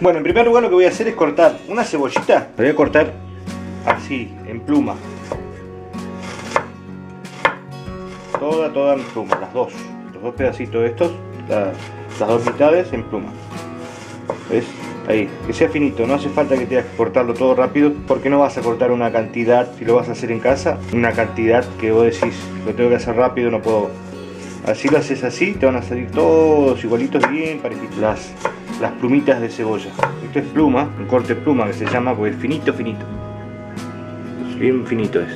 Bueno, en primer lugar lo que voy a hacer es cortar una cebollita. La voy a cortar así, en pluma. Toda en pluma, los dos pedacitos estos, las dos mitades en pluma. ¿Ves? Ahí, que sea finito, no hace falta que tengas que cortarlo todo rápido, porque no vas a cortar una cantidad, si lo vas a hacer en casa, una cantidad que vos decís, lo tengo que hacer rápido, no puedo. Así lo haces así, te van a salir todos igualitos, bien parejitos. Las plumitas de cebolla. Esto es pluma, un corte pluma que se llama, porque es finito. Bien finito es.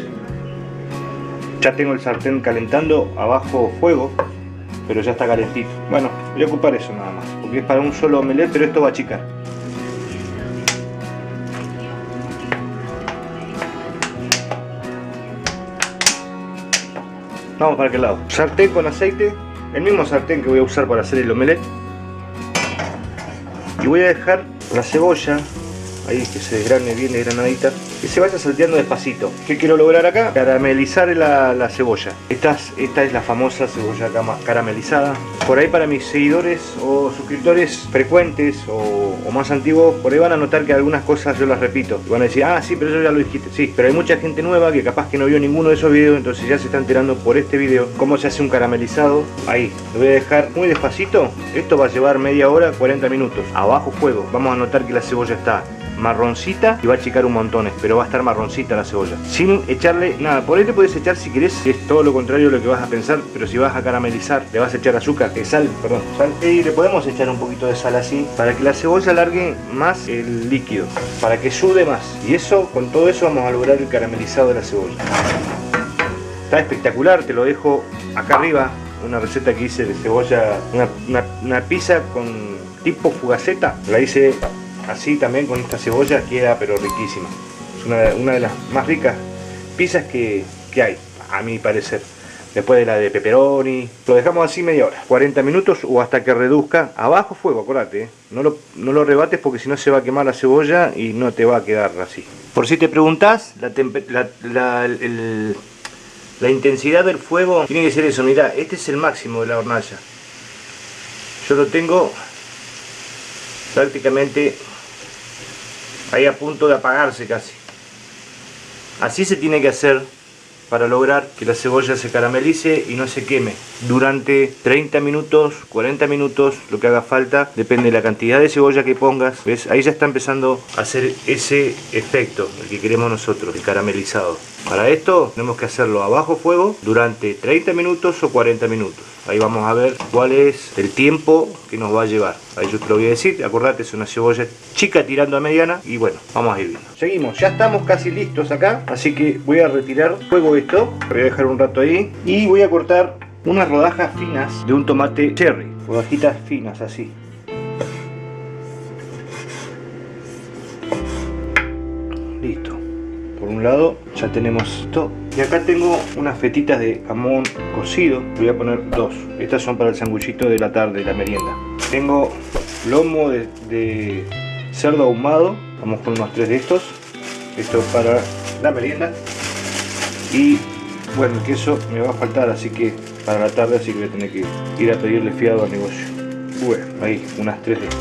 Ya tengo el sartén calentando a bajo fuego, pero ya está calentito. Bueno, voy a ocupar eso nada más, porque es para un solo omelette, pero esto va a achicar. Vamos para aquel lado. Sartén con aceite, el mismo sartén que voy a usar para hacer el omelette. Y voy a dejar la cebolla ahí, que se desgrane bien desgranadita, que se vaya salteando despacito. ¿Qué quiero lograr acá? Caramelizar la cebolla. Esta es la famosa cebolla caramelizada. Por ahí, para mis seguidores o suscriptores frecuentes o más antiguos, por ahí van a notar que algunas cosas yo las repito. Y van a decir, ah, sí, pero eso ya lo dijiste. Sí, pero hay mucha gente nueva que capaz que no vio ninguno de esos videos, entonces ya se está enterando por este video cómo se hace un caramelizado. Ahí, lo voy a dejar muy despacito. Esto va a llevar media hora, 40 minutos, a bajo fuego. Vamos a notar que la cebolla está marroncita y va a achicar un montón, pero va a estar marroncita la cebolla, sin echarle nada. Por ahí te puedes echar, si querés, es todo lo contrario de lo que vas a pensar, pero si vas a caramelizar, le vas a echar azúcar, sal, y le podemos echar un poquito de sal así, para que la cebolla alargue más el líquido, para que sude más, y eso, con todo eso vamos a lograr el caramelizado de la cebolla. Está espectacular, te lo dejo acá arriba, una receta que hice de cebolla, una pizza con tipo fugaceta, la hice así también con esta cebolla, queda pero riquísima. Es una de las más ricas pizzas que hay, a mi parecer. Después de la de pepperoni, lo dejamos así media hora, 40 minutos o hasta que reduzca a bajo fuego, acordate, no lo rebates porque si no se va a quemar la cebolla y no te va a quedar así. Por si te preguntás, la intensidad del fuego tiene que ser eso. Mirá, este es el máximo de la hornalla. Yo lo tengo prácticamente ahí a punto de apagarse casi. Así se tiene que hacer para lograr que la cebolla se caramelice y no se queme durante 30 minutos, 40 minutos, lo que haga falta, depende de la cantidad de cebolla que pongas. ¿Ves? Ahí ya está empezando a hacer ese efecto, el que queremos nosotros, el caramelizado. Para esto tenemos que hacerlo a bajo fuego durante 30 minutos o 40 minutos. Ahí vamos a ver cuál es el tiempo que nos va a llevar. Ahí yo te lo voy a decir, acordate, es una cebolla chica tirando a mediana y bueno, vamos a ir viendo. Seguimos, ya estamos casi listos acá, así que voy a retirar fuego esto, voy a dejar un rato ahí y voy a cortar unas rodajas finas de un tomate cherry, rodajitas finas así. Listo. Por un lado ya tenemos esto y acá tengo unas fetitas de jamón cocido, voy a poner dos, estas son para el sanguchito de la tarde, de la merienda. Tengo lomo de cerdo ahumado, vamos con unos 3 de estos, esto es para la merienda. Y bueno, el queso me va a faltar, así que para la tarde, así que voy a tener que ir a pedirle fiado al negocio. Bueno, ahí unas 3 de estas.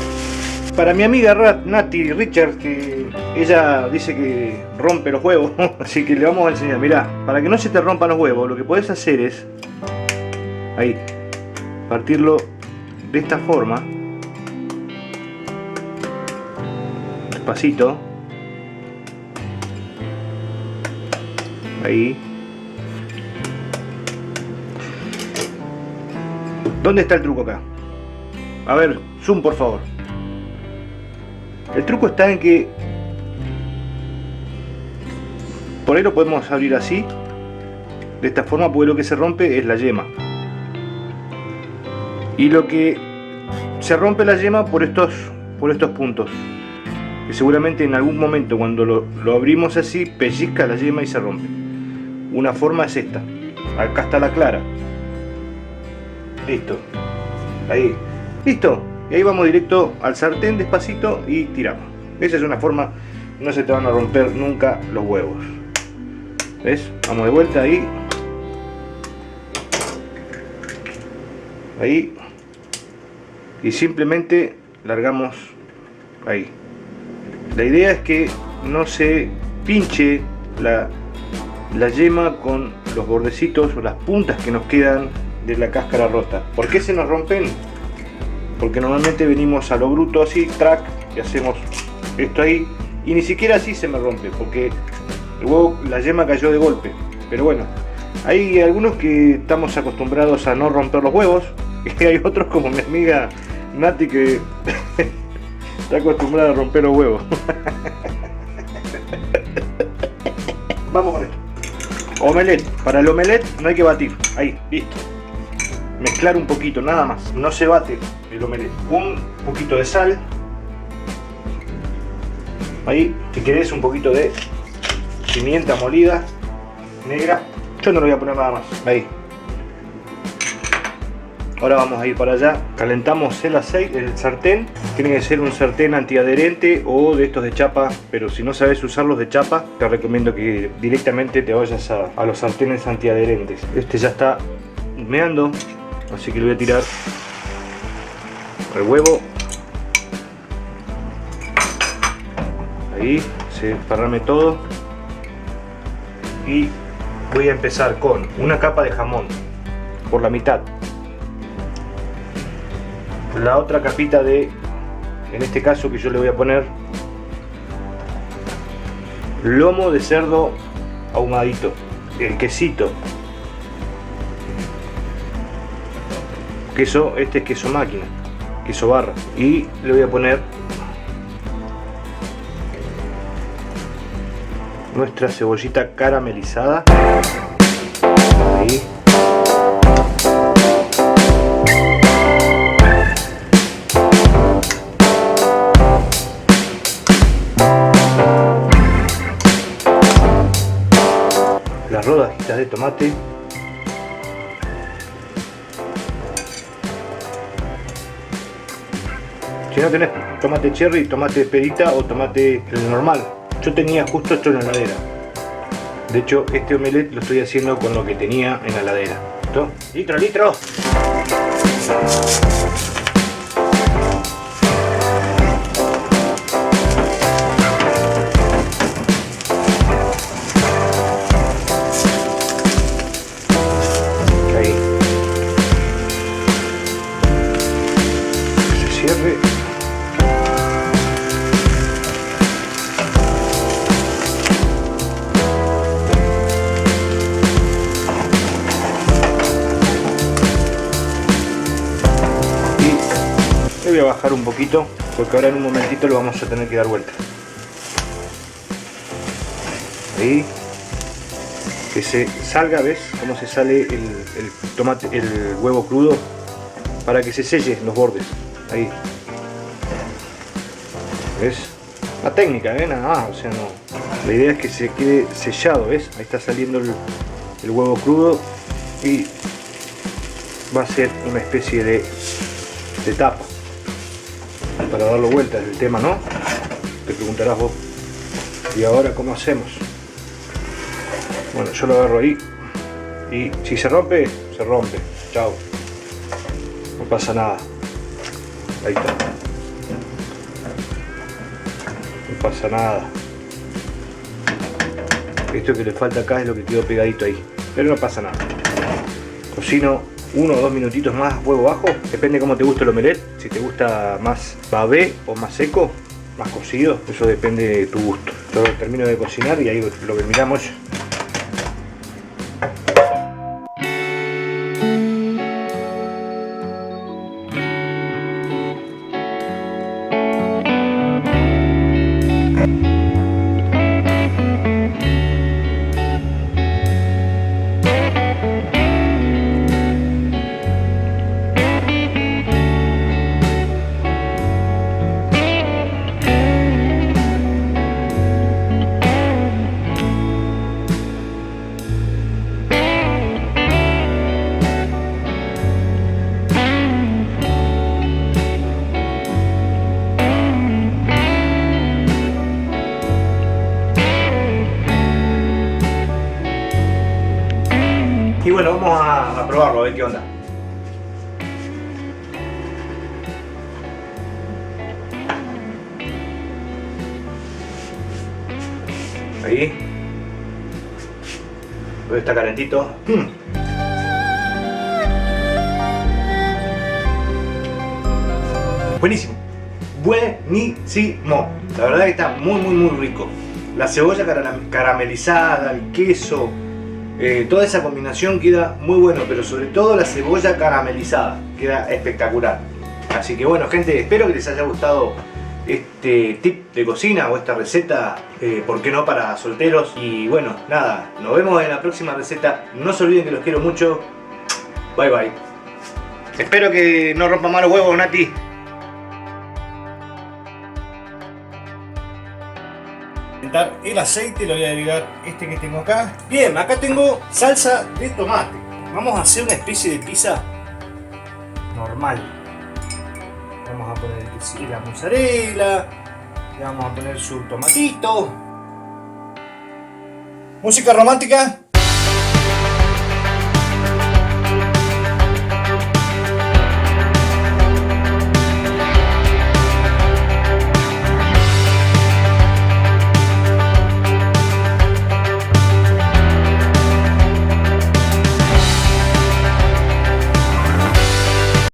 Para mi amiga Nati Richard, que ella dice que rompe los huevos, así que le vamos a enseñar. Mirá, para que no se te rompan los huevos, lo que podés hacer es ahí, partirlo de esta forma, despacito, ahí. ¿Dónde está el truco acá? A ver, zoom por favor. El truco está en que por ahí lo podemos abrir así, de esta forma, porque lo que se rompe es la yema. Y lo que se rompe la yema por estos puntos, que seguramente en algún momento cuando lo abrimos así, pellizca la yema y se rompe. Una forma es esta. Acá está la clara. Listo. Ahí. Listo. Y ahí vamos directo al sartén despacito y tiramos. Esa es una forma, no se te van a romper nunca los huevos. ¿Ves? Vamos de vuelta ahí. Ahí. Y simplemente largamos Ahí. La idea es que no se pinche la yema con los bordecitos o las puntas que nos quedan de la cáscara rota. ¿Por qué se nos rompen? Porque normalmente venimos a lo bruto así, track, y hacemos esto ahí, y ni siquiera así se me rompe, porque el huevo, la yema cayó de golpe. Pero bueno, hay algunos que estamos acostumbrados a no romper los huevos, y hay otros como mi amiga Nati que está acostumbrada a romper los huevos. Vamos con esto. Omelette. Para el omelette no hay que batir. Ahí, listo. Mezclar un poquito, nada más. No se bate el omelette. Un poquito de sal. Ahí, si querés, un poquito de pimienta molida negra. Yo no le voy a poner nada más. Ahí. Ahora vamos a ir para allá. Calentamos el aceite, el sartén. Tiene que ser un sartén antiadherente o de estos de chapa, pero si no sabes usarlos de chapa, te recomiendo que directamente te vayas a los sartenes antiadherentes. Este ya está humeando, así que le voy a tirar el huevo. Ahí, se desparrame todo. Y voy a empezar con una capa de jamón por la mitad. La otra capita de, en este caso que yo le voy a poner, lomo de cerdo ahumadito, el quesito. Queso, este es queso máquina, queso barra. Y le voy a poner nuestra cebollita caramelizada. Ahí. Las rodajitas de tomate. Si no tenés tomate cherry, tomate perita o tomate normal. Yo tenía justo esto en la heladera. De hecho, este omelette lo estoy haciendo con lo que tenía en la heladera. ¿Listo? ¡Litro, litro! Ahí. Que se cierre. Voy a bajar un poquito porque ahora en un momentito lo vamos a tener que dar vuelta. Ahí, que se salga, ¿ves? Cómo se sale el tomate, el huevo crudo, para que se selle los bordes. Ahí, ¿ves? La técnica, ¿eh? Nada más, o sea, no. La idea es que se quede sellado, ¿ves? Ahí está saliendo el huevo crudo y va a ser una especie de tapa para darlo vuelta. Es el tema, ¿no? Te preguntarás vos, ¿y ahora cómo hacemos? Bueno, yo lo agarro ahí y si se rompe, se rompe. Chao, no pasa nada. Ahí está, no pasa nada. Esto que le falta acá es lo que quedó pegadito ahí, pero no pasa nada. Cocino 1 o 2 minutitos más, fuego bajo, depende cómo te guste el omelette. Si te gusta más babé o más seco, más cocido, eso depende de tu gusto. Yo termino de cocinar y ahí lo que miramos. Y bueno, vamos a probarlo, a ver qué onda. Ahí. Está calentito. Buenísimo. Buenísimo. La verdad que está muy rico. La cebolla caramelizada, el queso, toda esa combinación queda muy bueno, pero sobre todo la cebolla caramelizada queda espectacular. Así que bueno, gente, espero que les haya gustado este tip de cocina o esta receta, por qué no, para solteros. Y bueno, nada, nos vemos en la próxima receta. No se olviden que los quiero mucho. Bye bye. Espero que no rompa más los huevos, Nati. El aceite, le voy a agregar este que tengo acá. Bien, acá tengo salsa de tomate. Vamos a hacer una especie de pizza normal. Vamos a poner la mozzarella, le vamos a poner su tomatito. Música romántica.